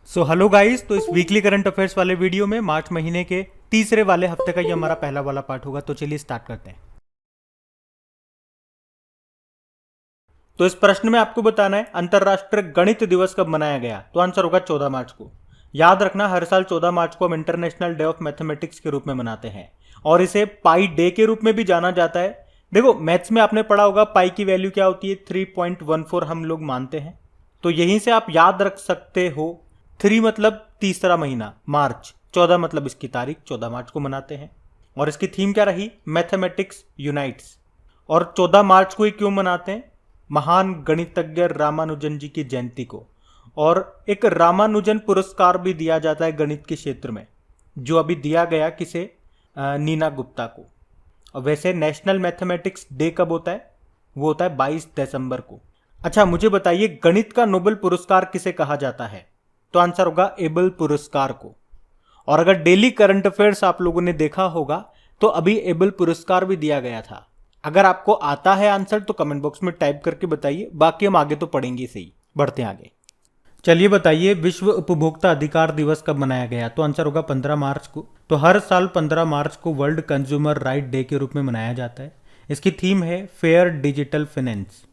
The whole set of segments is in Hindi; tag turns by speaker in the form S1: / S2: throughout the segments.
S1: सो हेलो गाइस, तो इस वीकली करंट अफेयर्स वाले वीडियो में मार्च महीने के तीसरे वाले हफ्ते का ये हमारा पहला वाला पार्ट होगा। तो चलिए स्टार्ट करते हैं। तो इस प्रश्न में आपको बताना है अंतरराष्ट्रीय गणित दिवस कब मनाया गया। तो आंसर होगा 14 मार्च को। याद रखना, हर साल 14 मार्च को हम इंटरनेशनल डे ऑफ मैथमेटिक्स के रूप में मनाते हैं और इसे पाई डे के रूप में भी जाना जाता है। देखो, मैथ्स में आपने पढ़ा होगा पाई की वैल्यू क्या होती है, 3.14 हम लोग मानते हैं। तो यहीं से आप याद रख सकते हो, 3 मतलब तीसरा महीना मार्च, 14 मतलब इसकी तारीख, 14 मार्च को मनाते हैं। और इसकी थीम क्या रही, मैथमेटिक्स यूनाइट्स। और 14 मार्च को ही क्यों मनाते हैं, महान गणितज्ञ रामानुजन जी की जयंती को। और एक रामानुजन पुरस्कार भी दिया जाता है गणित के क्षेत्र में, जो अभी दिया गया किसे, नीना गुप्ता को। और वैसे नेशनल मैथमेटिक्स डे कब होता है, वो होता है 22 दिसंबर को। अच्छा, मुझे बताइए गणित का नोबेल पुरस्कार किसे कहा जाता है। तो आंसर होगा एबल पुरस्कार को। और अगर डेली करंट अफेयर्स आप लोगों ने देखा होगा तो अभी एबल पुरस्कार भी दिया गया था। अगर आपको आता है आंसर तो कमेंट बॉक्स में टाइप करके बताइए, बाकी हम आगे तो पढ़ेंगे सही। बढ़ते हैं आगे। चलिए बताइए विश्व उपभोक्ता अधिकार दिवस कब मनाया गया। तो आंसर होगा 15 मार्च को। तो हर साल 15 मार्च को वर्ल्ड कंज्यूमर राइट डे के रूप में मनाया जाता है। इसकी थीम है फेयर डिजिटल फाइनेंस।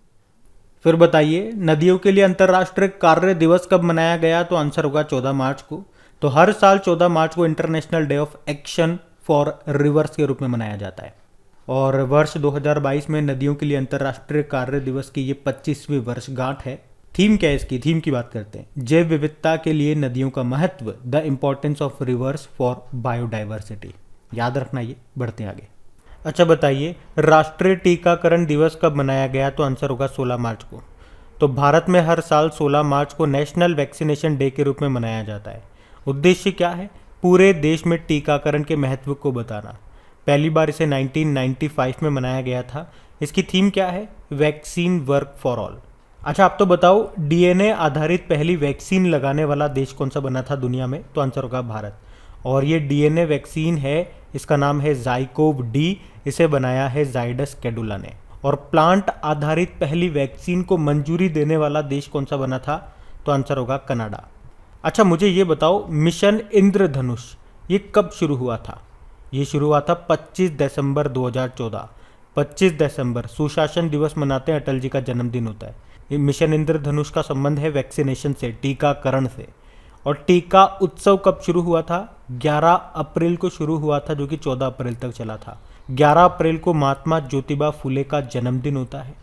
S1: फिर बताइए नदियों के लिए अंतर्राष्ट्रीय कार्य दिवस कब मनाया गया। तो आंसर होगा 14 मार्च को। तो हर साल 14 मार्च को international day of action for reverse के रूप में मनाया जाता है। और वर्ष 2022 में नदियों के लिए अंतर्राष्ट्रीय कार्य दिवस की ये 25वीं वर्षगांठ है। थीम क्या है इसकी, थीम की बात करते हैं, जैव विविधता के लिए नदियों का महत्व, the importance of reverse for biodiversity. याद रखना ये। बढ़ते हैं आगे। अच्छा बताइए राष्ट्रीय टीकाकरण दिवस कब मनाया गया। तो आंसर होगा 16 मार्च को। तो भारत में हर साल 16 मार्च को नेशनल वैक्सीनेशन डे के रूप में मनाया जाता है। उद्देश्य क्या है, पूरे देश में टीकाकरण के महत्व को बताना। पहली बार इसे 1995 में मनाया गया था। इसकी थीम क्या है, वैक्सीन वर्क फॉर ऑल। अच्छा आप तो बताओ डीएनए आधारित पहली वैक्सीन लगाने वाला देश कौन सा बना था दुनिया में। तो आंसर होगा भारत। और ये डीएनए वैक्सीन है, इसका नाम है जाइकोव डी। इसे बनाया है जाइडस कैडुला ने। और प्लांट आधारित पहली वैक्सीन को मंजूरी देने वाला देश कौन सा बना था। तो आंसर होगा कनाडा। अच्छा मुझे ये बताओ मिशन इंद्रधनुष ये कब शुरू हुआ था। ये शुरू हुआ था 25 दिसंबर 2014। 25 दिसंबर सुशासन दिवस मनाते हैं, अटल जी का जन्मदिन होता है। ये मिशन इंद्रधनुष का संबंध है वैक्सीनेशन से, टीकाकरण से। और टीका उत्सव कब शुरू हुआ था, 11 अप्रैल को शुरू हुआ था, जो कि 14 अप्रैल तक चला था। 11 अप्रैल को महात्मा ज्योतिबा फुले का जन्मदिन होता है।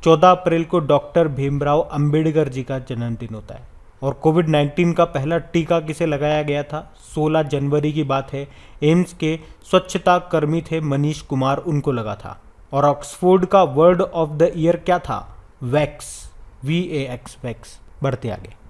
S1: 14 अप्रैल को डॉक्टर भीमराव अंबेडकर जी का जन्मदिन होता है। और कोविड-19 का पहला टीका किसे लगाया गया था, 16 जनवरी की बात है। एम्स के स्वच्छता कर्मी थे मनीष कुमार, उनको लगा था। और ऑक्सफोर्ड का वर्ड ऑफ द ईयर क्या था, वैक्स, VAX, वैक्स। बढ़ते आगे।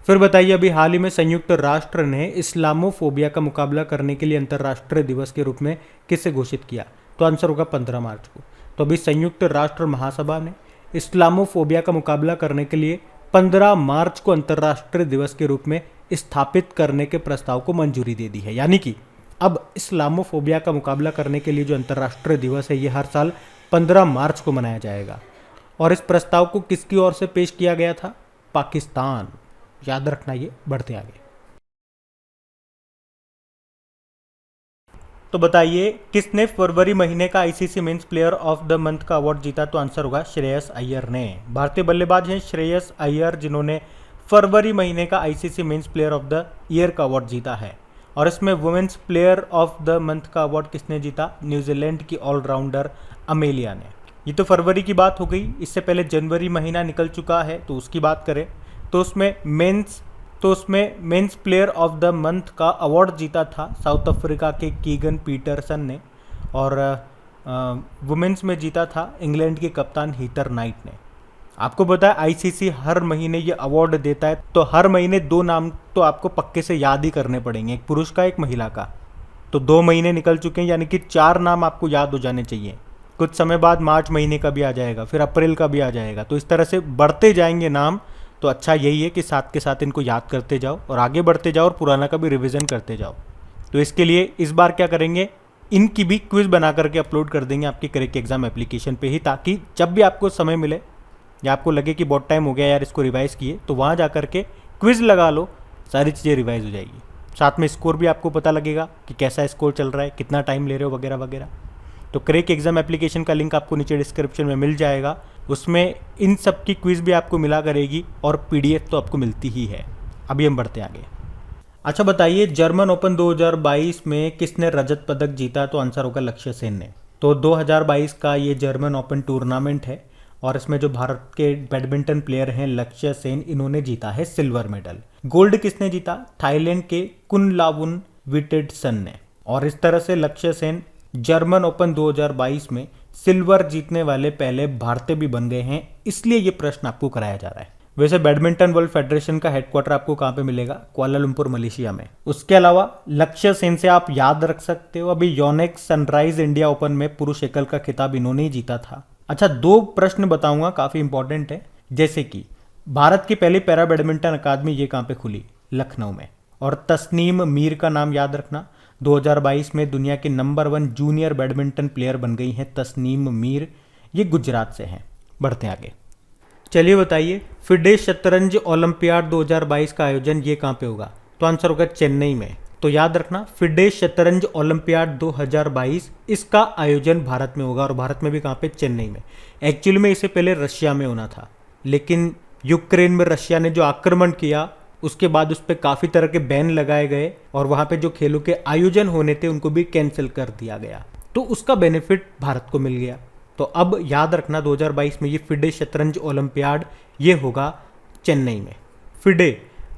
S1: फिर बताइए अभी हाल ही में संयुक्त राष्ट्र ने इस्लामोफोबिया का मुकाबला करने के लिए अंतर्राष्ट्रीय दिवस के रूप में किसे घोषित किया। तो आंसर होगा 15 मार्च को। तो अभी संयुक्त राष्ट्र महासभा ने इस्लामोफोबिया का मुकाबला करने के लिए 15 मार्च को अंतर्राष्ट्रीय दिवस के रूप में स्थापित करने के प्रस्ताव को मंजूरी दे दी है। यानी कि अब इस्लामोफोबिया का मुकाबला करने के लिए जो अंतर्राष्ट्रीय दिवस है ये हर साल 15 मार्च को मनाया जाएगा। और इस प्रस्ताव को किसकी ओर से पेश किया गया था, पाकिस्तान। याद रखना ये। बढ़ते आगे। तो बताइए किसने फरवरी महीने का ICC men's player of the month का अवार्ड जीता। तो आंसर होगा श्रेयस अय्यर ने। भारतीय बल्लेबाज हैं श्रेयस अय्यर, जिन्होंने फरवरी महीने का ICC men's player of the year का अवार्ड जीता है। और इसमें women's player of the month का अवार्ड किसने जीता, न्यूजीलैंड की ऑलराउंडर अमेलिया ने। ये तो फरवरी की बात हो गई। इससे पहले जनवरी महीना निकल चुका है, तो उसकी बात करें तो उसमें mains player of the month का अवार्ड जीता था साउथ अफ्रीका के कीगन पीटरसन ने। और वुमेन्स में जीता था इंग्लैंड के कप्तान हीथर नाइट ने। आपको पता है आईसीसी हर महीने ये अवार्ड देता है, तो हर महीने 2 नाम तो आपको पक्के से याद ही करने पड़ेंगे, एक पुरुष का एक महिला का। तो 2 महीने निकल चुके हैं, यानी कि 4 नाम आपको याद हो जाने चाहिए। कुछ समय बाद मार्च महीने का भी आ जाएगा, फिर अप्रैल का भी आ जाएगा। तो इस तरह से बढ़ते जाएंगे नाम। तो अच्छा यही है कि साथ के साथ इनको याद करते जाओ और आगे बढ़ते जाओ और पुराना का भी रिवीजन करते जाओ। तो इसके लिए इस बार क्या करेंगे, इनकी भी क्विज बना करके अपलोड कर देंगे आपकी करेक्ट एग्जाम एप्लीकेशन पे ही, ताकि जब भी आपको समय मिले या आपको लगे कि बहुत टाइम हो गया यार इसको रिवाइज किए, तो वहाँ जा करके क्विज लगा लो, सारी चीज़ें रिवाइज हो जाएगी। साथ में स्कोर भी आपको पता लगेगा कि कैसा स्कोर चल रहा है, कितना टाइम ले रहे हो वगैरह वगैरह। तो क्रैक एग्जाम एप्लीकेशन का लिंक आपको नीचे डिस्क्रिप्शन में मिल जाएगा, उसमें इन सब की क्विज़ भी आपको मिला करेगी और पीडीएफ तो आपको मिलती ही है। अभी हम बढ़ते आगे। अच्छा बताइए, जर्मन ओपन 2022 में किसने रजत पदक जीता? तो आंसर होगा लक्ष्य सेन ने। तो 2022 का ये जर्मन ओपन टूर्नामेंट है और इसमें जो भारत के बैडमिंटन प्लेयर हैं लक्ष्य सेन, इन्होंने जीता है सिल्वर मेडल। गोल्ड किसने जीता? थाईलैंड के कुनलावुन विटेडसन ने। और इस तरह से लक्ष्य सेन जर्मन ओपन 2022 में सिल्वर जीतने वाले पहले भारतीय भी बन गए हैं, इसलिए ये प्रश्न आपको कराया जा रहा है। वैसे बैडमिंटन वर्ल्ड फेडरेशन का हेडक्वार्टर आपको कहाँ पे मिलेगा? कुआलालंपुर मलेशिया में। उसके अलावा लक्ष्य सेन से आप याद रख सकते हो, अभी योनेक्स सनराइज इंडिया ओपन में पुरुष एकल का खिताब इन्होंने ही जीता था। अच्छा, 2 प्रश्न बताऊंगा, काफी इंपॉर्टेंट है। जैसे कि भारत की पहली पैरा बैडमिंटन अकादमी ये कहाँ पे खुली? लखनऊ में। और तस्नीम मीर का नाम याद रखना, 2022 में दुनिया की नंबर 1 जूनियर बैडमिंटन प्लेयर बन गई हैं तस्नीम मीर, ये गुजरात से हैं। बढ़ते आगे। चलिए बताइए, फिडे शतरंज ओलंपियाड 2022 का आयोजन ये कहाँ पे होगा? तो आंसर होगा चेन्नई में। तो याद रखना, फिडे शतरंज ओलंपियाड 2022 इसका आयोजन भारत में होगा, और भारत में भी कहाँ पे? चेन्नई में। एक्चुअली में इसे पहले रशिया में होना था, लेकिन यूक्रेन में रशिया ने जो आक्रमण किया उसके बाद उस पर काफ़ी तरह के बैन लगाए गए और वहाँ पे जो खेलों के आयोजन होने थे उनको भी कैंसिल कर दिया गया, तो उसका बेनिफिट भारत को मिल गया। तो अब याद रखना 2022 में ये फिडे शतरंज ओलंपियाड ये होगा चेन्नई में। फिडे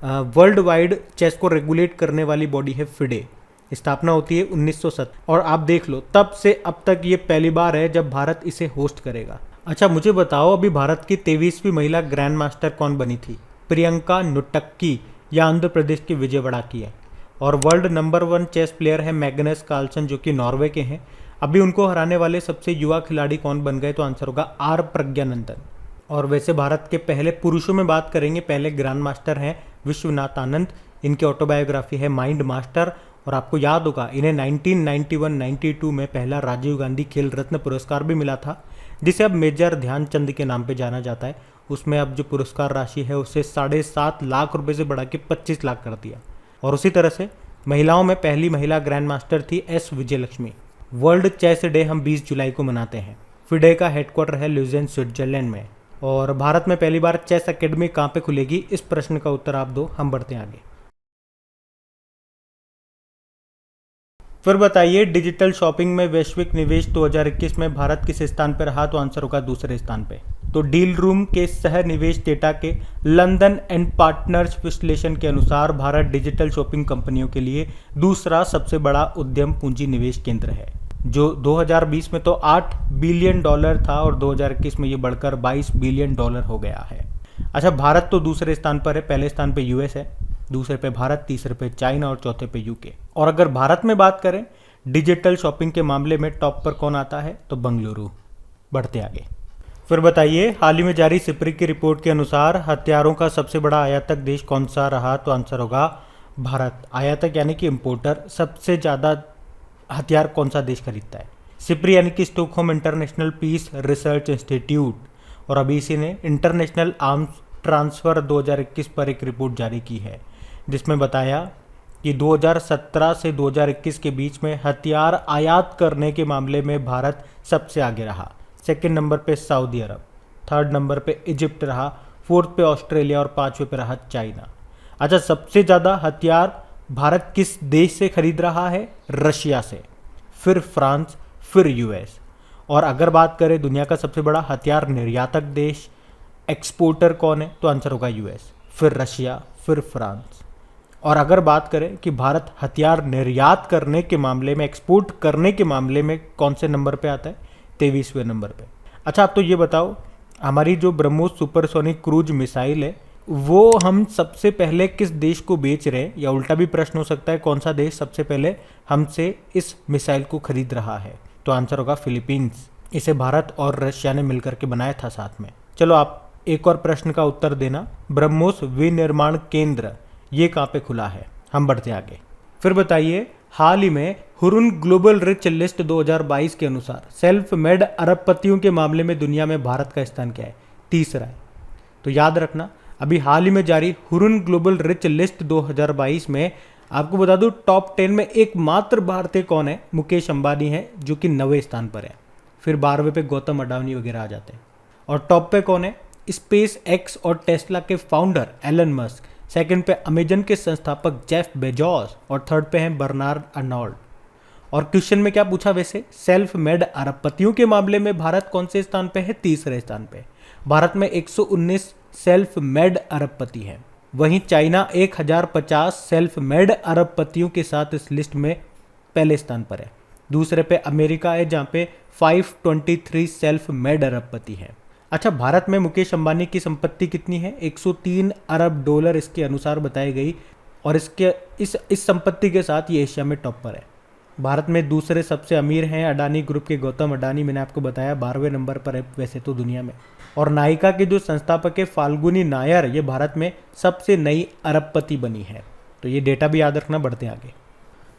S1: वर्ल्ड वाइड चेस को रेगुलेट करने वाली बॉडी है। फिडे स्थापना होती है 1907 और आप देख लो तब से अब तक ये पहली बार है जब भारत इसे होस्ट करेगा। अच्छा मुझे बताओ, अभी भारत की 23वीं महिला ग्रैंड मास्टर कौन बनी थी? प्रियंका नुटक्की, या आंध्र प्रदेश की विजयवाड़ा की है। और वर्ल्ड नंबर 1 चेस प्लेयर है मैग्नस कार्लसन, जो कि नॉर्वे के हैं। अभी उनको हराने वाले सबसे युवा खिलाड़ी कौन बन गए? तो आंसर होगा आर प्रज्ञानंदन। और वैसे भारत के पहले पुरुषों में बात करेंगे, पहले ग्रैंड मास्टर हैं विश्वनाथ आनंद, इनकी ऑटोबायोग्राफी है माइंड मास्टर। और आपको याद होगा इन्हें 1991-92 में पहला राजीव गांधी खेल रत्न पुरस्कार भी मिला था, जिसे अब मेजर ध्यानचंद के नाम पे जाना जाता है। उसमें अब जो पुरस्कार राशि है उसे 7.5 लाख रुपए से बढ़ा के 25 लाख कर दिया। और उसी तरह से महिलाओं में पहली महिला ग्रैंड मास्टर थी S Vijayalakshmi. World chess day हम 20 जुलाई को मनाते हैं। फिडे का हेडक्वार्टर है ल्यूजेन स्विट्जरलैंड में। और भारत में पहली बार चेस एकेडमी कहाँ पे खुलेगी? इस प्रश्न का उत्तर आप दो, हम बढ़ते हैं आगे। फिर बताइए, डिजिटल शॉपिंग में वैश्विक निवेश 2021 में भारत किस स्थान पर रहा? तो आंसर होगा दूसरे स्थान पे। तो डील रूम के सह निवेश डेटा के लंदन एंड पार्टनर्स विश्लेषण के अनुसार भारत डिजिटल शॉपिंग कंपनियों के लिए दूसरा सबसे बड़ा उद्यम पूंजी निवेश केंद्र है, जो 2020 में तो $8 बिलियन था और 2021 में ये बढ़कर $22 बिलियन हो गया है। अच्छा, भारत तो दूसरे स्थान पर है, पहले स्थान पे यूएस है, दूसरे पे भारत, तीसरे पे चाइना और चौथे पे यूके। और अगर भारत में बात करें डिजिटल शॉपिंग के मामले में टॉप पर कौन आता है? तो बंगलुरु। बढ़ते आगे। फिर बताइए, हाल ही में जारी सिप्री की रिपोर्ट के अनुसार हथियारों का सबसे बड़ा आयातक देश कौन सा रहा? तो आंसर होगा भारत। आयातक यानी कि इम्पोर्टर, सबसे ज़्यादा हथियार कौन सा देश खरीदता है? सिप्री यानी कि Stockholm international peace research institute. और अभी इसी ने इंटरनेशनल आर्म्स ट्रांसफ़र 2021 पर एक रिपोर्ट जारी की है, जिसमें बताया कि 2017 से 2021 के बीच में हथियार आयात करने के मामले में भारत सबसे आगे रहा। सेकंड नंबर पे सऊदी अरब, थर्ड नंबर पे इजिप्ट रहा, फोर्थ पे ऑस्ट्रेलिया और पांचवें पे रहा चाइना। अच्छा, सबसे ज़्यादा हथियार भारत किस देश से खरीद रहा है? रशिया से, फिर फ्रांस, फिर यूएस। और अगर बात करें दुनिया का सबसे बड़ा हथियार निर्यातक देश, एक्सपोर्टर कौन है? तो आंसर होगा यूएस, फिर रशिया, फिर फ्रांस। और अगर बात करें कि भारत हथियार निर्यात करने के मामले में, एक्सपोर्ट करने के मामले में कौन से नंबर पे आता है? 23वें नंबर पे। अच्छा, आप तो ये बताओ, हमारी जो ब्रह्मोस सुपरसोनिक क्रूज मिसाइल है वो हम सबसे पहले किस देश को बेच रहे हैं? या उल्टा भी प्रश्न हो सकता है, कौन सा देश सबसे पहले हमसे इस मिसाइल को खरीद रहा है? तो आंसर होगा फिलीपींस। इसे भारत और रशिया ने मिलकर के बनाया था साथ में। चलो आप एक और प्रश्न का उत्तर देना, ब्रह्मोस विनिर्माण केंद्र ये कहाँ पे खुला है? हम बढ़ते आगे। फिर बताइए, हाल ही में हुरुन ग्लोबल रिच लिस्ट 2022 के अनुसार सेल्फ मेड अरबपतियों के मामले में दुनिया में भारत का स्थान क्या है? तीसरा है। तो याद रखना, अभी हाल ही में जारी हुरुन ग्लोबल रिच लिस्ट 2022 में आपको बता दूं टॉप 10 में एकमात्र भारतीय कौन है? मुकेश अंबानी है, जो कि 9वें स्थान पर है। फिर 12वें पे गौतम अडानी वगैरह आ जाते हैं। और टॉप पे कौन है? स्पेस एक्स और टेस्ला के फाउंडर एलन मस्क। सेकंड पे अमेजन के संस्थापक जेफ बेजोस और थर्ड पे हैं बर्नार्ड अर्नोल्ड। और क्वेश्चन में क्या पूछा वैसे? सेल्फ मेड अरबपतियों के मामले में भारत कौन से स्थान पे है? तीसरे स्थान पे। भारत में 119 सेल्फ मेड अरबपति हैं। वहीं चाइना 1050 सेल्फ मेड अरबपतियों के साथ इस लिस्ट में पहले स्थान पर है। दूसरे पे अमेरिका है, जहाँ पे 523 सेल्फ मेड अरबपति हैं। अच्छा, भारत में मुकेश अंबानी की संपत्ति कितनी है? 103 अरब डॉलर इसके अनुसार बताई गई। और इस संपत्ति के साथ ये एशिया में टॉप पर है। भारत में दूसरे सबसे अमीर हैं अडानी ग्रुप के गौतम अडानी, मैंने आपको बताया 12वें नंबर पर है वैसे तो दुनिया में। और नायका के जो संस्थापक है फाल्गुनी नायर, ये भारत में सबसे नई अरबपति बनी है। तो ये डेटा भी याद रखना। बढ़ते आगे।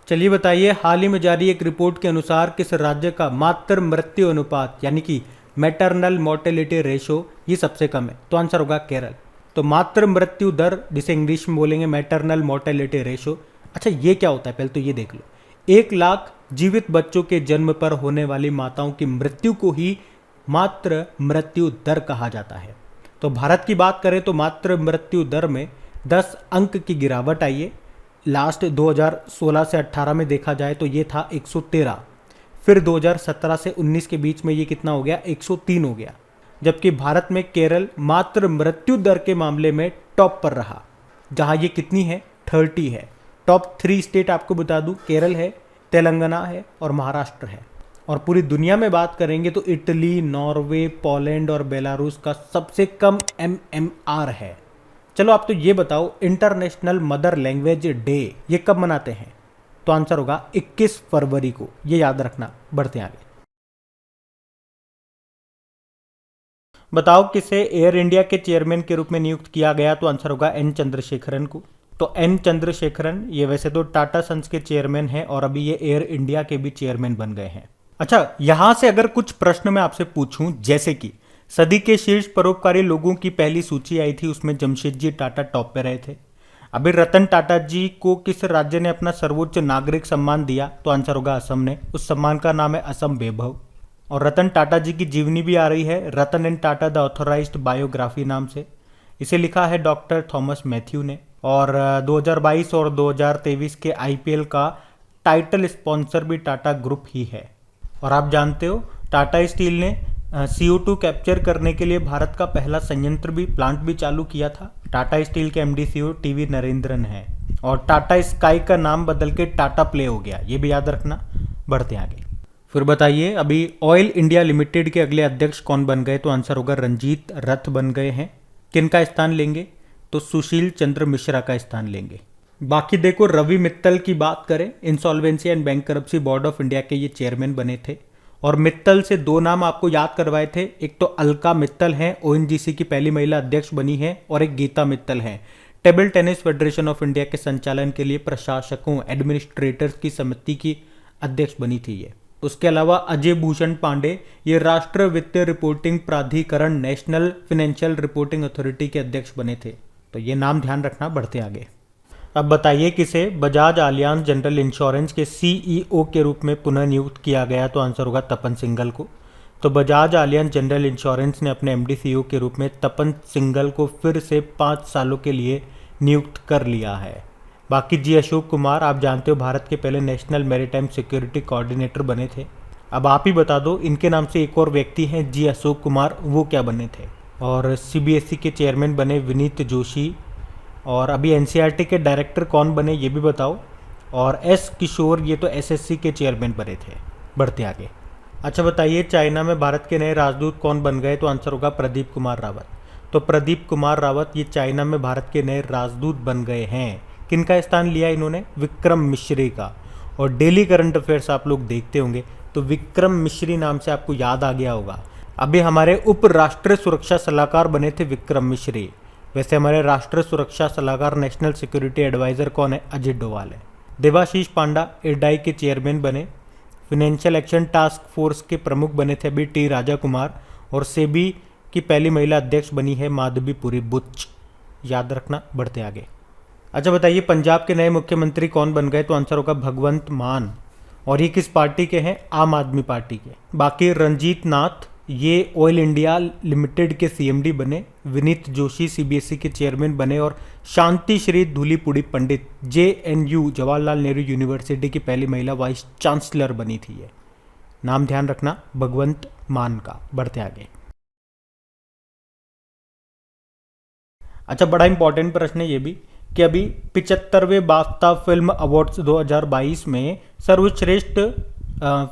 S1: चलिए बताइए, हाल ही में जारी एक रिपोर्ट के अनुसार किस राज्य का मातृ मृत्यु अनुपात यानी कि मैटरनल मोर्टेलिटी रेशो ये सबसे कम है? तो आंसर होगा केरल। तो मातृ मृत्यु दर, जिसे इंग्लिश में बोलेंगे मैटरनल मोर्टेलिटी रेशो। अच्छा, ये क्या होता है पहले तो ये देख लो। 1 लाख जीवित बच्चों के जन्म पर होने वाली माताओं की मृत्यु को ही मातृ मृत्यु दर कहा जाता है। तो भारत की बात करें तो मातृ मृत्यु दर में 10 अंक की गिरावट आई है। लास्ट 2016 से 18 में देखा जाए तो ये था 113। फिर 2017 से 19 के बीच में ये कितना हो गया? 103 हो गया। जबकि भारत में केरल मातृ मृत्यु दर के मामले में टॉप पर रहा, जहां ये कितनी है? 30 है। टॉप 3 स्टेट आपको बता दूं, केरल है, तेलंगाना है और महाराष्ट्र है। और पूरी दुनिया में बात करेंगे तो इटली, नॉर्वे, पोलैंड और बेलारूस का सबसे कम MMR है। चलो आप तो ये बताओ, इंटरनेशनल मदर लैंग्वेज डे ये कब मनाते हैं? तो आंसर होगा 21 फरवरी को, ये याद रखना। बढ़ते आगे। बताओ किसे एयर इंडिया के चेयरमैन के रूप में नियुक्त किया गया? तो आंसर होगा N चंद्रशेखरन को। तो N चंद्रशेखरन ये वैसे तो टाटा सन्स के चेयरमैन हैं और अभी ये एयर इंडिया के भी चेयरमैन बन गए हैं। अच्छा, यहां से अगर कुछ प्रश्न मैं आपसे पूछूं, जैसे कि सदी के शीर्ष परोपकारी लोगों की पहली सूची आई थी, उसमें जमशेदजी टाटा टॉप पे रहे थे। अभी रतन टाटा जी को किस राज्य ने अपना सर्वोच्च नागरिक सम्मान दिया? तो आंसर होगा असम ने। उस सम्मान का नाम है असम वैभव। और रतन टाटा जी की जीवनी भी आ रही है, Ratan and Tata the authorized biography नाम से। इसे लिखा है डॉक्टर थॉमस मैथ्यू ने। और 2022 और 2023 के IPL का टाइटल स्पॉन्सर भी टाटा ग्रुप ही है। और आप जानते हो टाटा स्टील ने CO2 कैप्चर करने के लिए भारत का पहला संयंत्र भी, प्लांट भी चालू किया था। टाटा स्टील के MD CEO TV नरेंद्रन है। और टाटा स्काई का नाम बदल के टाटा प्ले हो गया, ये भी याद रखना। बढ़ते आगे। फिर बताइए, अभी ऑयल इंडिया लिमिटेड के अगले अध्यक्ष कौन बन गए? तो आंसर होगा रंजीत रथ बन गए हैं। किनका स्थान लेंगे? तो सुशील चंद्र मिश्रा का स्थान लेंगे। बाकी देखो, रवि मित्तल की बात करें, insolvency and bankruptcy board of India के ये चेयरमैन बने थे। और मित्तल से 2 नाम आपको याद करवाए थे, एक तो अलका मित्तल हैं, ONGC की पहली महिला अध्यक्ष बनी है, और एक गीता मित्तल हैं, table tennis federation of India के संचालन के लिए प्रशासकों एडमिनिस्ट्रेटर्स की समिति की अध्यक्ष बनी थी ये। उसके अलावा अजय भूषण पांडे ये राष्ट्रीय वित्तीय रिपोर्टिंग प्राधिकरण नेशनल फाइनेंशियल रिपोर्टिंग अथॉरिटी के अध्यक्ष बने थे। तो ये नाम ध्यान रखना। बढ़ते आगे। अब बताइए किसे बजाज आलियांज जनरल इंश्योरेंस के CEO के रूप में पुनः नियुक्त किया गया? तो आंसर होगा तपन सिंघल को। तो बजाज आलियांज जनरल इंश्योरेंस ने अपने MD CEO के रूप में तपन सिंघल को फिर से 5 सालों के लिए नियुक्त कर लिया है। बाकी जी अशोक कुमार, आप जानते हो भारत के पहले नेशनल मैरीटाइम सिक्योरिटी कोऑर्डिनेटर बने थे। अब आप ही बता दो, इनके नाम से एक और व्यक्ति हैं जी अशोक कुमार, वो क्या बने थे? और CBSE के चेयरमैन बने विनीत जोशी। और अभी NCERT के डायरेक्टर कौन बने ये भी बताओ। और S किशोर, ये तो SSC के चेयरमैन बने थे। बढ़ते आगे। अच्छा बताइए, चाइना में भारत के नए राजदूत कौन बन गए? तो आंसर होगा प्रदीप कुमार रावत। तो प्रदीप कुमार रावत ये चाइना में भारत के नए राजदूत बन गए हैं। किनका स्थान लिया इन्होंने? विक्रम मिश्री का। और डेली करंट अफेयर्स आप लोग देखते होंगे तो विक्रम मिश्री नाम से आपको याद आ गया होगा। अभी हमारे उप राष्ट्रीय सुरक्षा सलाहकार बने थे विक्रम मिश्री। वैसे हमारे राष्ट्रीय सुरक्षा सलाहकार नेशनल सिक्योरिटी एडवाइजर कौन है? अजित डोवाल है। देवाशीष पांडा एडाई के चेयरमैन बने। फाइनेंशियल एक्शन टास्क फोर्स के प्रमुख बने थे अभी T राजा कुमार। और सेबी की पहली महिला अध्यक्ष बनी है माधवी पुरी बुच। याद रखना। बढ़ते आगे। अच्छा बताइए, पंजाब के नए मुख्यमंत्री कौन बन गए? तो आंसर होगा भगवंत मान। और ये किस पार्टी के हैं? आम आदमी पार्टी के। बाकी रंजीत नाथ, ये ऑयल इंडिया लिमिटेड के सीएमडी बने। विनीत जोशी सीबीएसई के चेयरमैन बने। और शांति श्री धूलीपुड़ी पंडित जेएनयू जवाहरलाल नेहरू यूनिवर्सिटी की पहली महिला वाइस चांसलर बनी थी। ये नाम ध्यान रखना भगवंत मान का। बढ़ते आगे। अच्छा, बड़ा इंपॉर्टेंट प्रश्न है ये भी कि अभी 75वें बाफ्ता फिल्म अवार्ड्स 2022 में सर्वश्रेष्ठ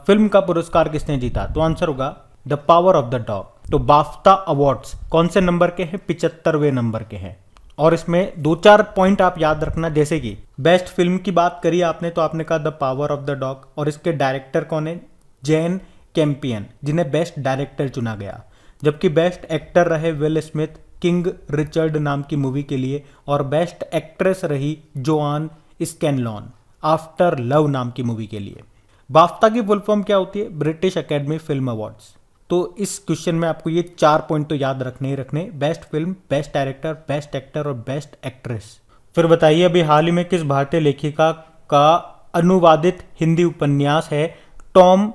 S1: फिल्म का पुरस्कार किसने जीता? तो आंसर होगा the power of the dog. तो बाफ्ता अवार्ड्स कौन से नंबर के हैं? 75वें नंबर के हैं। और इसमें दो चार पॉइंट आप याद रखना, जैसे कि बेस्ट फिल्म की बात करी आपने तो आपने कहा the power of the dog, और इसके डायरेक्टर कौन है? जैन कैंपियन, जिन्हें बेस्ट डायरेक्टर चुना गया। जबकि बेस्ट एक्टर रहे विल स्मिथ किंग रिचर्ड नाम की मूवी के लिए, और बेस्ट एक्ट्रेस रही जोआन स्कैनलॉन आफ्टर लव नाम की मूवी के लिए। बाफ्ता की फुल फॉर्म क्या होती है? British academy film awards. तो इस क्वेश्चन में आपको ये 4 पॉइंट तो याद रखने ही रखने, best film, best director, best actor और बेस्ट एक्ट्रेस। फिर बताइए, अभी हाल ही में किस भारतीय लेखिका का अनुवादित हिंदी उपन्यास है टॉम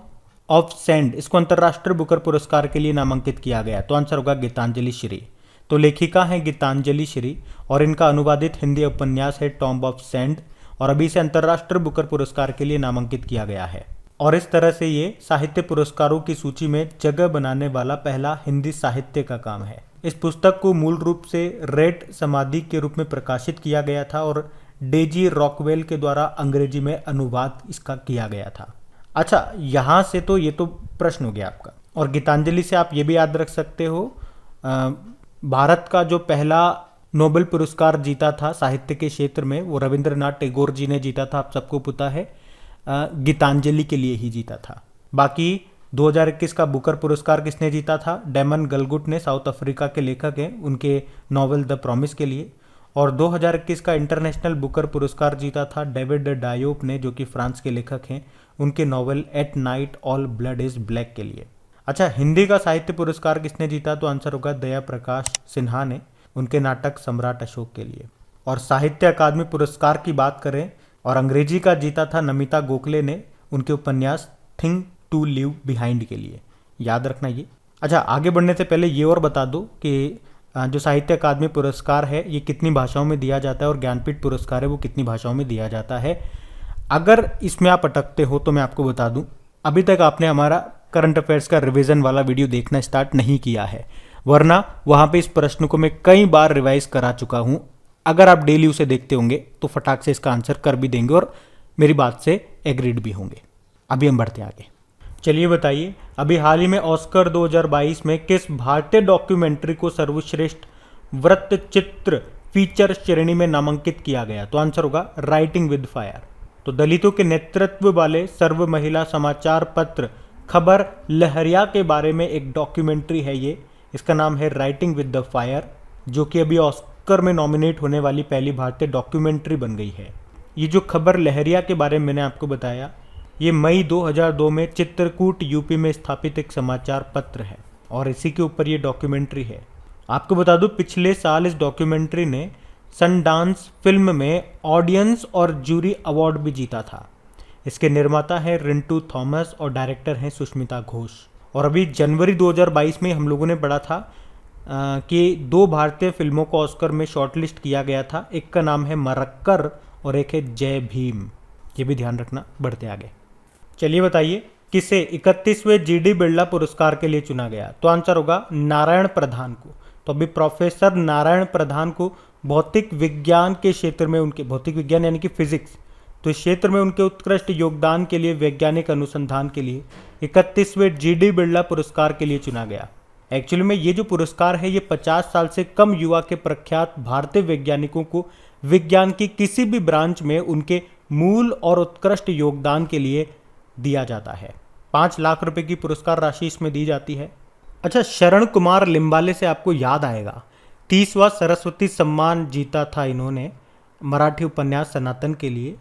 S1: ऑफ सेंड, इसको अंतर्राष्ट्रीय बुकर पुरस्कार के लिए नामांकित किया गया? तो आंसर होगा गीतांजलि श्री। तो लेखिका हैं गीतांजलि श्री और इनका अनुवादित हिंदी उपन्यास है टॉम ऑफ सेंड, और अभी इसे अंतर्राष्ट्रीय बुकर पुरस्कार के लिए नामांकित किया गया है। और इस तरह से ये साहित्य पुरस्कारों की सूची में जगह बनाने वाला पहला हिंदी साहित्य का काम है। इस पुस्तक को मूल रूप से रेड समाधि के रूप में प्रकाशित किया गया था और डेजी रॉकवेल के द्वारा अंग्रेजी में अनुवाद इसका किया गया था। अच्छा, यहाँ से तो ये तो प्रश्न हो गया आपका। और गीतांजलि से आप ये भी याद रख सकते हो, भारत का जो पहला नोबेल पुरस्कार जीता था साहित्य के क्षेत्र में वो रविंद्रनाथ टैगोर जी ने जीता था, आप सबको पता है, गीतांजलि के लिए ही जीता था। बाकी 2021 का बुकर पुरस्कार किसने जीता था? डैमन गलगुट ने, साउथ अफ्रीका के लेखक हैं, उनके नॉवेल द प्रॉमिस के लिए। और 2021 का इंटरनेशनल बुकर पुरस्कार जीता था डेविड डायोप ने, जो कि फ्रांस के लेखक हैं, उनके novel at night all blood is black के लिए। अच्छा, हिंदी का साहित्य पुरस्कार किसने जीता? तो आंसर होगा दया प्रकाश सिन्हा ने, उनके नाटक सम्राट अशोक के लिए। और साहित्य अकादमी पुरस्कार की बात करें और अंग्रेजी का जीता था नमिता गोखले ने, उनके उपन्यास थिंग टू लिव बिहाइंड के लिए। याद रखना ये। अच्छा, आगे बढ़ने से पहले ये और बता दो कि जो साहित्य अकादमी पुरस्कार है ये कितनी भाषाओं में दिया जाता है और ज्ञानपीठ पुरस्कार है वो कितनी भाषाओं में दिया जाता है। अगर इसमें आप अटकते हो तो मैं आपको बता दूं, अभी तक आपने हमारा करंट अफेयर्स का रिवीजन वाला वीडियो देखना स्टार्ट नहीं किया है, वरना वहां पे इस प्रश्न को मैं कई बार रिवाइज करा चुका हूं। अगर आप डेली उसे देखते होंगे तो फटाक से इसका आंसर कर भी देंगे और मेरी बात से एग्रीड भी होंगे। अभी हम बढ़ते आगे। चलिए बताइए, अभी हाल ही में ऑस्कर 2022 में किस भारतीय डॉक्यूमेंट्री को सर्वश्रेष्ठ वृत्तचित्र फीचर श्रेणी में नामांकित किया गया? तो आंसर होगा राइटिंग विद फायर। तो दलितों के नेतृत्व वाले सर्व महिला समाचार पत्र खबर लहरिया के बारे में एक डॉक्यूमेंट्री है ये, इसका नाम है राइटिंग विद द फायर, जो कि अभी ऑस्कर में नॉमिनेट होने वाली पहली भारतीय डॉक्यूमेंट्री बन गई है। ये जो खबर लहरिया के बारे में मैंने आपको बताया, ये मई 2002 में चित्रकूट यूपी में स्थापित एक समाचार पत्र है और इसी के ऊपर ये डॉक्यूमेंट्री है। आपको बता दूं, पिछले साल इस डॉक्यूमेंट्री ने सनडांस फिल्म में ऑडियंस और जूरी अवार्ड भी जीता था। इसके निर्माता हैं रिंटू थॉमस और डायरेक्टर हैं सुष्मिता घोष। और अभी जनवरी 2022 में हम लोगों ने पढ़ा था कि 2 भारतीय फिल्मों को ऑस्कर में शॉर्टलिस्ट किया गया था, एक का नाम है मरक्कर और एक है जय भीम। ये भी ध्यान रखना। बढ़ते आगे। चलिए बताइए, किसे 31वें जीडी बिरला पुरस्कार के लिए चुना गया? तो आंसर होगा नारायण प्रधान को। तो अभी प्रोफेसर नारायण प्रधान को भौतिक विज्ञान के क्षेत्र में, उनके भौतिक विज्ञान यानी कि फिजिक्स, तो इस क्षेत्र में उनके उत्कृष्ट योगदान के लिए वैज्ञानिक अनुसंधान के लिए 31वें जीडी बिरला पुरस्कार के लिए चुना गया। एक्चुअली में ये जो पुरस्कार है ये 50 साल से कम युवा के प्रख्यात भारतीय वैज्ञानिकों को विज्ञान की किसी भी ब्रांच में उनके मूल और उत्कृष्ट योगदान के लिए दिया जाता है। 5 लाख रुपए की पुरस्कार राशि इसमें दी जाती है। अच्छा, शरण कुमार लिम्बाले से आपको याद आएगा 30वां सरस्वती सम्मान जीता था इन्होंने मराठी उपन्यास सनातन के लिए।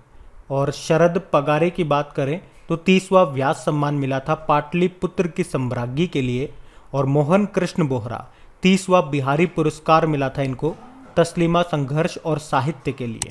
S1: और शरद पगारे की बात करें तो 30वां व्यास सम्मान मिला था पाटलिपुत्र की सम्राज्ञी के लिए। और मोहन कृष्ण बोहरा 30वां बिहारी पुरस्कार मिला था इनको तस्लीमा संघर्ष और साहित्य के लिए।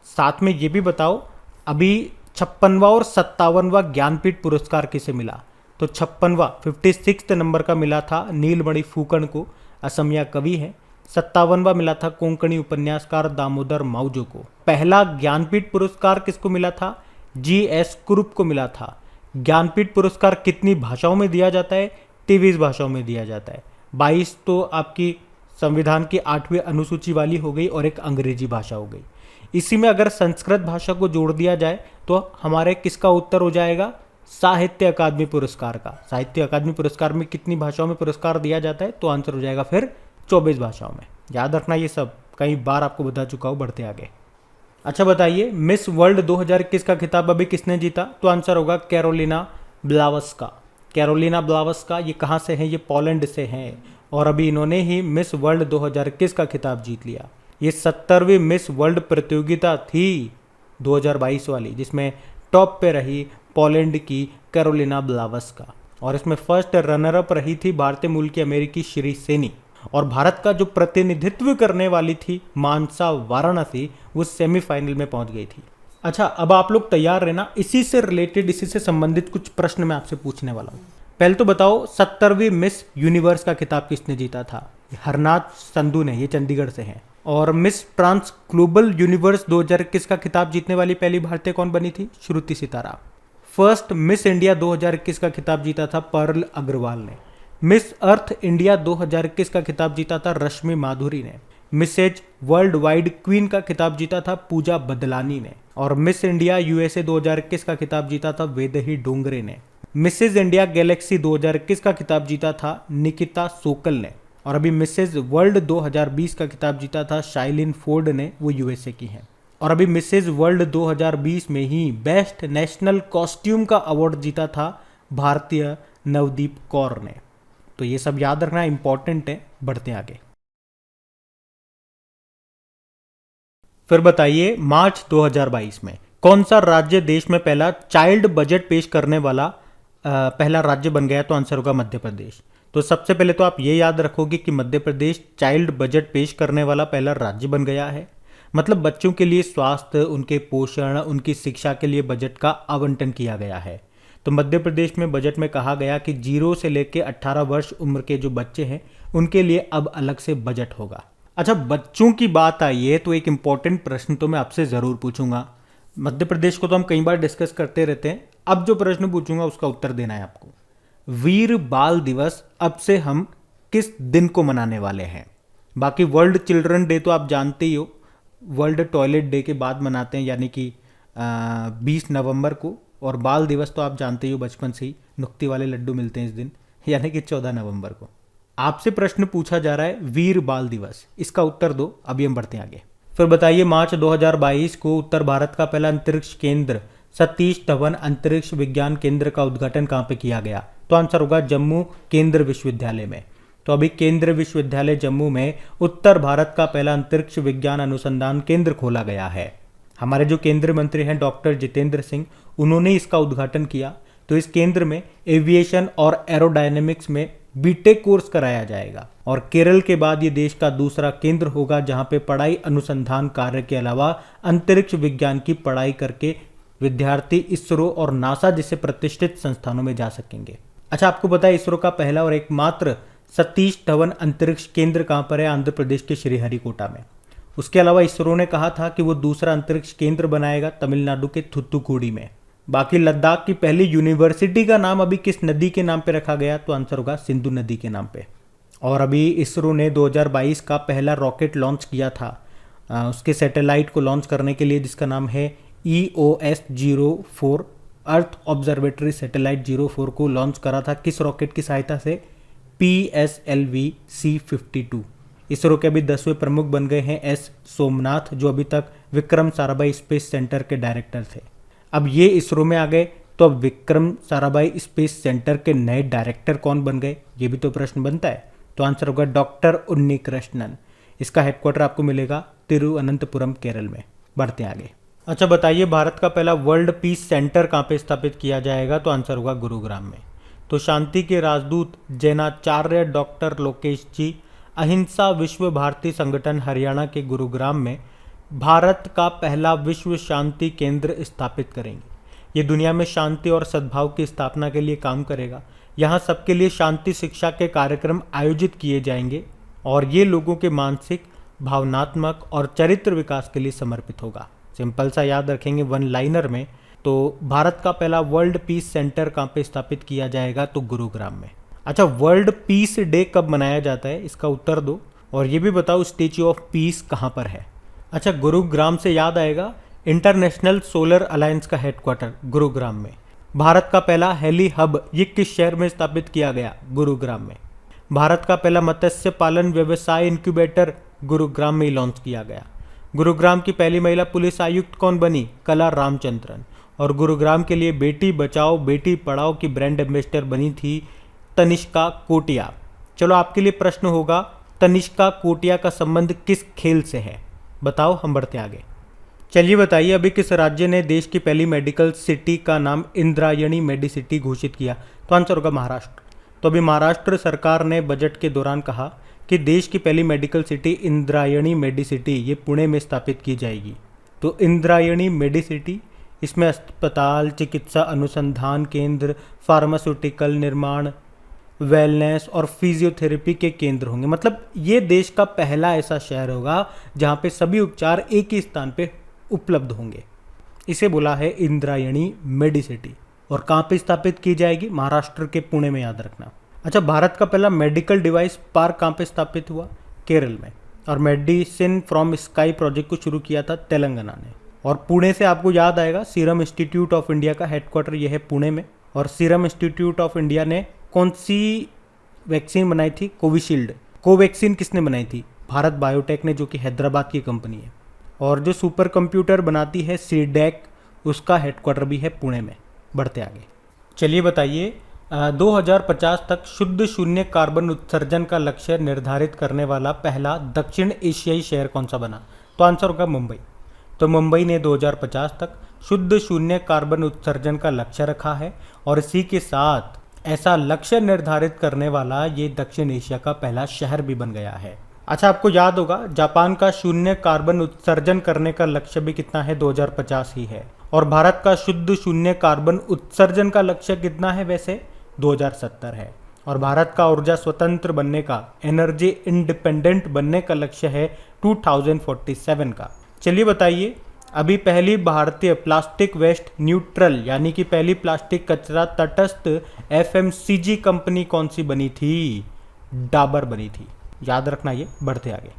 S1: साथ में ये भी बताओ अभी 56वां और 57वां ज्ञानपीठ पुरस्कार किसे मिला। तो 56वां 56 नंबर का मिला था नीलमणि फूकन को, असमिया कवि है। 57वां मिला था कोंकणी उपन्यासकार दामोदर माउजो को। पहला ज्ञानपीठ पुरस्कार किसको मिला था, GS कुरुप को मिला था। ज्ञानपीठ पुरस्कार कितनी भाषाओं में दिया जाता है, 23 भाषाओं में दिया जाता है। 22 तो आपकी संविधान की 8वीं अनुसूची वाली हो गई और एक अंग्रेजी भाषा हो गई। इसी में अगर संस्कृत भाषा को जोड़ दिया जाए तो हमारे किसका उत्तर हो जाएगा, साहित्य अकादमी पुरस्कार का। साहित्य अकादमी पुरस्कार में कितनी भाषाओं में पुरस्कार दिया जाता है, तो आंसर हो जाएगा फिर 24 भाषाओं में। याद रखना, ये सब कई बार आपको बता चुका हूँ। बढ़ते आगे। अच्छा बताइए, मिस वर्ल्ड 2021 का खिताब अभी किसने जीता, तो आंसर होगा कैरोलिना ब्लावस्का। कैरोलिना ब्लावस्का ये कहाँ से हैं, ये पोलैंड से हैं और अभी इन्होंने ही मिस वर्ल्ड 2021 का खिताब जीत लिया। ये 70वीं मिस वर्ल्ड प्रतियोगिता थी 2022 वाली, जिसमें टॉप पे रही पोलैंड की कैरोलिना ब्लावस्का और इसमें फर्स्ट रनर अप रही थी भारतीय मूल की अमेरिकी श्री सेनी। और भारत का जो प्रतिनिधित्व करने वाली थी मानसा वाराणसी, वो सेमीफाइनल में पहुंच गई थी। अच्छा, अब आप लोग तैयार रहना, इसी से रिलेटेड, इसी से संबंधित कुछ प्रश्न मैं आपसे पूछने वाला हूँ। पहले तो बताओ 70वीं मिस यूनिवर्स का खिताब किसने जीता था। हरनाथ संधू ने, ये चंडीगढ़ से हैं। और मिस ट्रांस ग्लोबल यूनिवर्स 2021 का खिताब जीतने वाली पहली भारतीय कौन बनी थी, श्रुति सितारा। फर्स्ट मिस इंडिया 2021 का खिताब जीता था पर्ल अग्रवाल ने। मिस अर्थ इंडिया 2021 का खिताब जीता था रश्मि माधुरी ने। मिसेज वर्ल्ड वाइड क्वीन का खिताब जीता था पूजा बदलानी ने। और मिस इंडिया USA 2021 का खिताब जीता था वेदही डोंगरे ने। मिसेज इंडिया गैलेक्सी 2021 का खिताब जीता था निकिता सोकल ने। और अभी मिसेज वर्ल्ड 2020 का खिताब जीता था शाइलिन फोर्ड ने, वो USA की हैं। और अभी मिसेज वर्ल्ड 2020 में ही बेस्ट नेशनल कॉस्ट्यूम का अवार्ड जीता था भारतीय नवदीप कौर ने। तो ये सब याद रखना इंपॉर्टेंट है। बढ़ते आगे। फिर बताइए, मार्च 2022 में कौन सा राज्य देश में पहला चाइल्ड बजट पेश करने वाला पहला राज्य बन गया, तो आंसर होगा मध्य प्रदेश। तो सबसे पहले तो आप ये याद रखोगे कि मध्य प्रदेश चाइल्ड बजट पेश करने वाला पहला राज्य बन गया है। मतलब बच्चों के लिए स्वास्थ्य, उनके पोषण, उनकी शिक्षा के लिए बजट का आवंटन किया गया है। तो मध्य प्रदेश में बजट में कहा गया कि 0 से लेकर 18 वर्ष उम्र के जो बच्चे हैं उनके लिए अब अलग से बजट होगा। अच्छा, बच्चों की बात आई है तो एक इंपॉर्टेंट प्रश्न तो मैं आपसे ज़रूर पूछूंगा। मध्य प्रदेश को तो हम कई बार डिस्कस करते रहते हैं, अब जो प्रश्न पूछूंगा उसका उत्तर देना है आपको। वीर बाल दिवस अब से हम किस दिन को मनाने वाले हैं। बाकी वर्ल्ड चिल्ड्रन डे तो आप जानते ही हो, वर्ल्ड टॉयलेट डे के बाद मनाते हैं, यानी कि 20 नवंबर को। और बाल दिवस तो आप जानते ही हो, बचपन से ही नुक्ती वाले लड्डू मिलते हैं इस दिन, यानी कि 14 नवंबर को। आपसे प्रश्न पूछा जा रहा है वीर बाल दिवस, इसका उत्तर दो। अभी हम बढ़ते हैं आगे। फिर बताइए, मार्च 2022 को उत्तर भारत का पहला अंतरिक्ष केंद्र सतीश धवन अंतरिक्ष विज्ञान केंद्र का उद्घाटन कहाँ पे किया गया, तो आंसर होगा जम्मू केंद्र विश्वविद्यालय में। तो अभी केंद्र विश्वविद्यालय जम्मू में उत्तर भारत का पहला अंतरिक्ष विज्ञान अनुसंधान केंद्र खोला गया है। हमारे जो केंद्रीय मंत्री हैं डॉक्टर जितेंद्र सिंह, उन्होंने इसका उद्घाटन किया। तो इस केंद्र में एविएशन और एरोडायनेमिक्स में बीटेक कोर्स कराया जाएगा और केरल के बाद ये देश का दूसरा केंद्र होगा जहां पे पढ़ाई अनुसंधान कार्य के अलावा अंतरिक्ष विज्ञान की पढ़ाई करके विद्यार्थी इसरो और नासा जैसे प्रतिष्ठित संस्थानों में जा सकेंगे। अच्छा, आपको पता है इसरो का पहला और एकमात्र सतीश धवन अंतरिक्ष केंद्र कहाँ पर है, आंध्र प्रदेश के श्रीहरिकोटा में। उसके अलावा इसरो ने कहा था कि वो दूसरा अंतरिक्ष केंद्र बनाएगा तमिलनाडु के थुत्तुकुडी में। बाकी लद्दाख की पहली यूनिवर्सिटी का नाम अभी किस नदी के नाम पे रखा गया, तो आंसर होगा सिंधु नदी के नाम पे। और अभी इसरो ने 2022 का पहला रॉकेट लॉन्च किया था उसके सैटेलाइट को लॉन्च करने के लिए, जिसका नाम है EOS-04 अर्थ ऑब्जर्वेटरी सैटेलाइट 04 को लॉन्च करा था किस रॉकेट की सहायता से, PSLV-C52। इसरो के अभी 10वें प्रमुख बन गए हैं S सोमनाथ, जो अभी तक विक्रम साराभाई स्पेस सेंटर के डायरेक्टर थे। अब ये इसरो में आ गए, तो अब विक्रम साराभाई स्पेस सेंटर के नए डायरेक्टर कौन बन गए, ये भी तो प्रश्न बनता है। तो आंसर होगा डॉक्टर उन्नी कृष्णन। इसका हेडक्वार्टर आपको मिलेगा तिरुवनंतपुरम, केरल में। बढ़ते हैं आगे। अच्छा बताइए, भारत का पहला वर्ल्ड पीस सेंटर कहाँ पे स्थापित किया जाएगा, तो आंसर होगा गुरुग्राम में। तो शांति के राजदूत जैनाचार्य डॉक्टर लोकेश जी अहिंसा विश्व भारती संगठन हरियाणा के गुरुग्राम में भारत का पहला विश्व शांति केंद्र स्थापित करेंगे। ये दुनिया में शांति और सद्भाव की स्थापना के लिए काम करेगा। यहाँ सबके लिए शांति शिक्षा के कार्यक्रम आयोजित किए जाएंगे और ये लोगों के मानसिक, भावनात्मक और चरित्र विकास के लिए समर्पित होगा। सिंपल सा याद रखेंगे वन लाइनर में। तो भारत का पहला वर्ल्ड पीस सेंटर कहाँ पे स्थापित किया जाएगा? तो गुरुग्राम में। अच्छा, वर्ल्ड पीस डे कब मनाया जाता है? इसका उत्तर दो। और ये भी बताओ स्टैच्यू ऑफ पीस कहाँ पर है? अच्छा, गुरुग्राम से याद आएगा इंटरनेशनल सोलर अलायंस का हेडक्वार्टर गुरुग्राम में। भारत का पहला हेली हब ये किस शहर में स्थापित किया गया? गुरुग्राम में। भारत का पहला मत्स्य पालन व्यवसाय इंक्यूबेटर गुरुग्राम में लॉन्च किया गया। गुरुग्राम की पहली महिला पुलिस आयुक्त कौन बनी? कला रामचंद्रन। और गुरुग्राम के लिए बेटी बचाओ बेटी पढ़ाओ की ब्रांड एम्बेसडर बनी थी तनिष्का कोटिया। चलो, आपके लिए प्रश्न होगा, तनिष्का कोटिया का संबंध किस खेल से है? बताओ, हम बढ़ते आगे। चलिए बताइए, अभी किस राज्य ने देश की पहली मेडिकल सिटी का नाम इंद्रायणी मेडिसिटी घोषित किया? तो आंसर होगा महाराष्ट्र। तो अभी महाराष्ट्र सरकार ने बजट के दौरान कहा कि देश की पहली मेडिकल सिटी इंद्रायणी मेडिसिटी ये पुणे में स्थापित की जाएगी। तो इंद्रायणी मेडिसिटी, इसमें अस्पताल, चिकित्सा अनुसंधान केंद्र, फार्मास्यूटिकल निर्माण, वेलनेस और फिजियोथेरेपी के केंद्र होंगे। मतलब ये देश का पहला ऐसा शहर होगा जहाँ पे सभी उपचार एक ही स्थान पे उपलब्ध होंगे। इसे बोला है इंद्रायणी मेडिसिटी। और कहाँ पे स्थापित की जाएगी? महाराष्ट्र के पुणे में, याद रखना। अच्छा, भारत का पहला मेडिकल डिवाइस पार्क कहाँ पे स्थापित हुआ? केरल में। और मेडिसिन फ्रॉम स्काई प्रोजेक्ट को शुरू किया था तेलंगाना ने। और पुणे से आपको याद आएगा सीरम इंस्टीट्यूट ऑफ इंडिया का हेडक्वार्टर यह है पुणे में। और सीरम इंस्टीट्यूट ऑफ इंडिया ने कौन सी वैक्सीन बनाई थी? कोविशील्ड। कोवैक्सीन किसने बनाई थी? भारत बायोटेक ने, जो कि हैदराबाद की कंपनी है। और जो सुपर कंप्यूटर बनाती है सीडैक, उसका हेडक्वार्टर भी है पुणे में। बढ़ते आगे। चलिए बताइए, 2050 तक शुद्ध शून्य कार्बन उत्सर्जन का लक्ष्य निर्धारित करने वाला पहला दक्षिण एशियाई शहर कौन सा बना? तो आंसर होगा मुंबई। तो मुंबई ने 2050 तक शुद्ध शून्य कार्बन उत्सर्जन का लक्ष्य रखा है और इसी के साथ ऐसा लक्ष्य निर्धारित करने वाला ये दक्षिण एशिया का पहला शहर भी बन गया है। अच्छा, आपको याद होगा जापान का शून्य कार्बन उत्सर्जन करने का लक्ष्य भी कितना है? 2050 ही है। और भारत का शुद्ध शून्य कार्बन उत्सर्जन का लक्ष्य कितना है? वैसे 2070 है। और भारत का ऊर्जा स्वतंत्र बनने का, एनर्जी इंडिपेंडेंट बनने का लक्ष्य है 2047 का। चलिए बताइए, अभी पहली भारतीय प्लास्टिक वेस्ट न्यूट्रल यानी कि पहली प्लास्टिक कचरा तटस्थ FMCG कंपनी कौन सी बनी थी? डाबर बनी थी। याद रखना ये। बढ़ते आगे।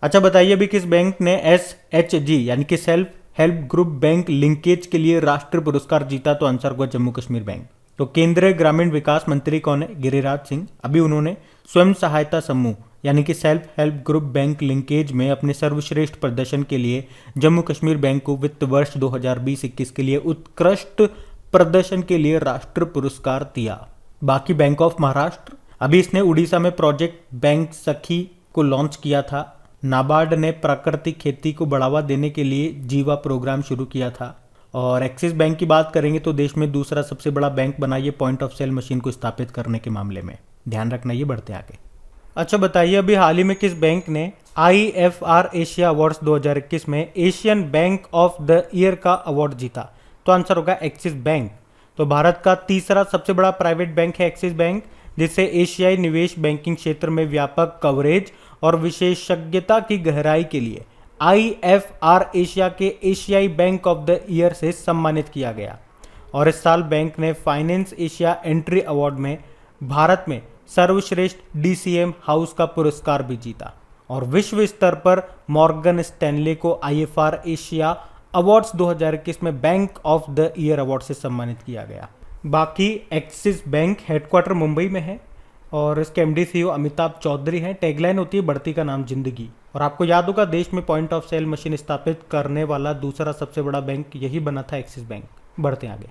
S1: अच्छा बताइए, अभी किस बैंक ने SHG यानी कि self help group bank linkage के लिए राष्ट्रीय पुरस्कार जीता? तो आंसर होगा जम्मू कश्मीर बैंक। तो केंद्रीय ग्रामीण विकास मंत्री कौन है? गिरिराज सिंह। अभी उन्होंने स्वयं सहायता समूह यानी कि self help group bank linkage में अपने सर्वश्रेष्ठ प्रदर्शन के लिए जम्मू कश्मीर बैंक को वित्त वर्ष 2020-21 के लिए उत्कृष्ट प्रदर्शन के लिए राष्ट्रीय पुरस्कार दिया। बाकी बैंक ऑफ महाराष्ट्र, अभी इसने उड़ीसा में प्रोजेक्ट बैंक सखी को लॉन्च किया था। नाबार्ड ने प्राकृतिक खेती को बढ़ावा देने के लिए जीवा प्रोग्राम शुरू किया था। और एक्सिस बैंक की बात करेंगे तो देश में दूसरा सबसे बड़ा बैंक बना ये पॉइंट ऑफ सेल मशीन को स्थापित करने के मामले में। ध्यान रखना ये। बढ़ते आगे। अच्छा बताइए, अभी हाल ही में किस बैंक ने IFR एशिया अवार्ड्स 2021 में Asian bank of the year का अवार्ड जीता? तो आंसर होगा एक्सिस बैंक। तो भारत का तीसरा सबसे बड़ा प्राइवेट बैंक है एक्सिस बैंक, जिससे एशियाई निवेश बैंकिंग क्षेत्र में व्यापक कवरेज और विशेषज्ञता की गहराई के लिए IFR एशिया के एशियाई बैंक ऑफ द ईयर से सम्मानित किया गया। और इस साल बैंक ने फाइनेंस एशिया एंट्री अवार्ड में भारत में सर्वश्रेष्ठ DCM हाउस का पुरस्कार भी जीता। और विश्व स्तर पर मॉर्गन स्टैनले को IFR एशिया अवार्ड्स 2021 में bank of the year award से सम्मानित किया गया। बाकी एक्सिस बैंक हेडक्वार्टर मुंबई में है और इसके MD CEO अमिताभ चौधरी हैं। टैगलाइन होती है बढ़ती का नाम जिंदगी। और आपको याद होगा देश में पॉइंट ऑफ सेल मशीन स्थापित करने वाला दूसरा सबसे बड़ा बैंक यही बना था, एक्सिस बैंक। बढ़ते आगे।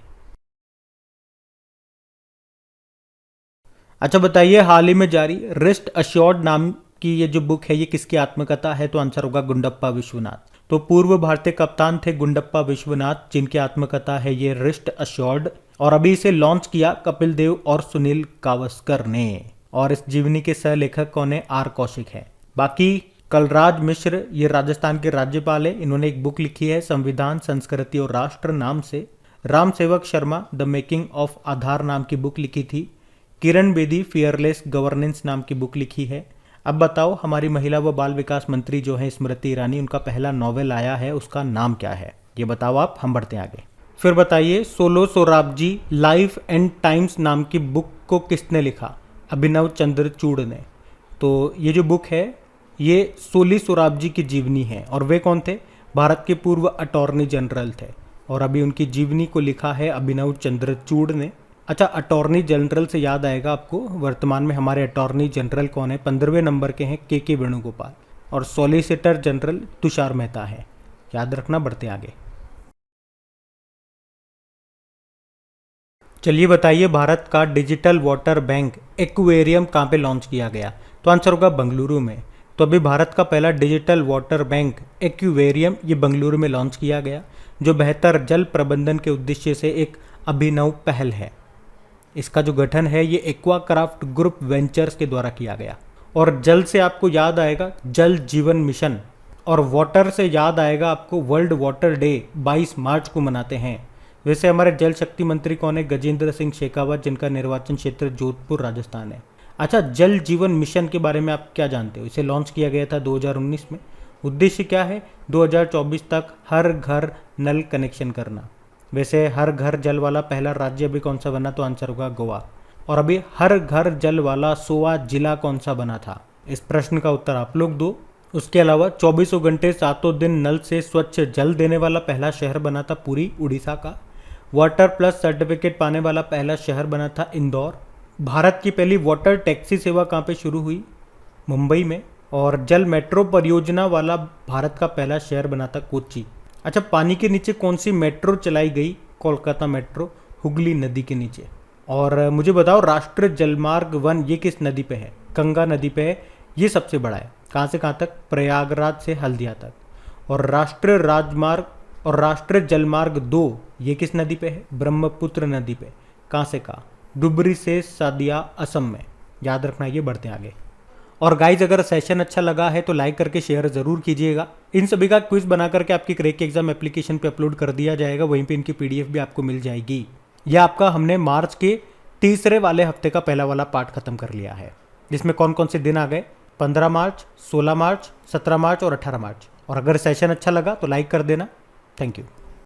S1: अच्छा बताइए, हाल ही में जारी रेस्ट अश्योर्ड नाम की ये जो बुक है ये किसकी आत्मकथा है? तो आंसर होगा गुंडप्पा विश्वनाथ। तो पूर्व भारतीय कप्तान थे गुंडप्पा विश्वनाथ, जिनकी आत्मकथा है ये रेस्ट अश्योर्ड। और अभी इसे लॉन्च किया कपिल देव और सुनील गावस्कर ने। और इस जीवनी के सह लेखक कौन है? आर कौशिक है। बाकी कलराज मिश्र ये राजस्थान के राज्यपाल है, इन्होंने एक बुक लिखी है संविधान, संस्कृति और राष्ट्र नाम से। राम सेवक शर्मा द मेकिंग ऑफ आधार नाम की बुक लिखी थी। किरण बेदी फियरलेस गवर्नेंस नाम की बुक लिखी है। अब बताओ हमारी महिला व बाल विकास मंत्री जो है स्मृति ईरानी, उनका पहला नॉवेल आया है, उसका नाम क्या है? ये बताओ आप, हम बढ़ते हैं आगे। फिर बताइए Soli Sorabjee life and times नाम की बुक को किसने लिखा? अभिनव चंद्रचूड़ ने। तो ये जो बुक है ये सोली सोराबजी की जीवनी है। और वे कौन थे? भारत के पूर्व अटॉर्नी जनरल थे। और अभी उनकी जीवनी को लिखा है अभिनव चंद्रचूड़ ने। अच्छा, अटॉर्नी जनरल से याद आएगा आपको, वर्तमान में हमारे अटॉर्नी जनरल कौन है? 15वें नंबर के हैं के वेणुगोपाल। और सॉलिसिटर जनरल तुषार मेहता है। याद रखना, बढ़ते आगे। चलिए बताइए भारत का डिजिटल वाटर बैंक एक्वेरियम कहाँ पे लॉन्च किया गया? तो आंसर होगा बेंगलुरु में। तो अभी भारत का पहला डिजिटल वाटर बैंक एक्वेरियम ये बेंगलुरु में लॉन्च किया गया, जो बेहतर जल प्रबंधन के उद्देश्य से एक अभिनव पहल है। इसका जो गठन है ये एक्वाक्राफ्ट ग्रुप वेंचर्स के द्वारा किया गया। और जल से आपको याद आएगा जल जीवन मिशन, और वाटर से याद आएगा आपको वर्ल्ड वाटर डे 22 मार्च को मनाते हैं। वैसे हमारे जल शक्ति मंत्री कौन है? गजेंद्र सिंह शेखावत, जिनका निर्वाचन क्षेत्र जोधपुर राजस्थान है। अच्छा, जल जीवन मिशन के बारे में आप क्या जानते हो? इसे लॉन्च किया गया था 2019 में। उद्देश्य क्या है? 2024 तक हर घर नल कनेक्शन करना। वैसे हर घर जल वाला पहला राज्य अभी कौन सा बना? तो आंसर होगा गोवा। और अभी हर घर जल वाला 100वां जिला कौन सा बना था? इस प्रश्न का उत्तर आप लोग दो। उसके अलावा 24 घंटे 7 दिन नल से स्वच्छ जल देने वाला पहला शहर बना था पुरी, उड़ीसा का। वाटर प्लस सर्टिफिकेट पाने वाला पहला शहर बना था इंदौर। भारत की पहली वाटर टैक्सी सेवा कहाँ पे शुरू हुई? मुंबई में। और जल मेट्रो परियोजना वाला भारत का पहला शहर बना था कोच्चि। अच्छा, पानी के नीचे कौन सी मेट्रो चलाई गई? कोलकाता मेट्रो, हुगली नदी के नीचे। और मुझे बताओ राष्ट्रीय जलमार्ग 1 ये किस नदी पे है? गंगा नदी पे है। ये सबसे बड़ा है। कहाँ से कहाँ तक? प्रयागराज से हल्दिया तक। और राष्ट्रीय राजमार्ग और राष्ट्रीय जलमार्ग 2 ये किस नदी पे है? ब्रह्मपुत्र नदी पे। कहाँ से कहाँ? डुबरी से सादिया, असम में। याद रखना, ये बढ़ते हैं आगे। और गाइज अगर सेशन अच्छा लगा है तो लाइक करके शेयर जरूर कीजिएगा। इन सभी का क्विज बना करके आपकी क्रैक एग्जाम एप्लीकेशन पे अपलोड कर दिया जाएगा, वहीं पे इनकी पीडीएफ भी आपको मिल जाएगी। यह आपका हमने मार्च के तीसरे वाले हफ्ते का पहला वाला पार्ट खत्म कर लिया है, जिसमें कौन कौन से दिन आ गए? 15 मार्च, 16 मार्च, 17 मार्च और 18 मार्च। और अगर सेशन अच्छा लगा तो लाइक कर देना। Thank you.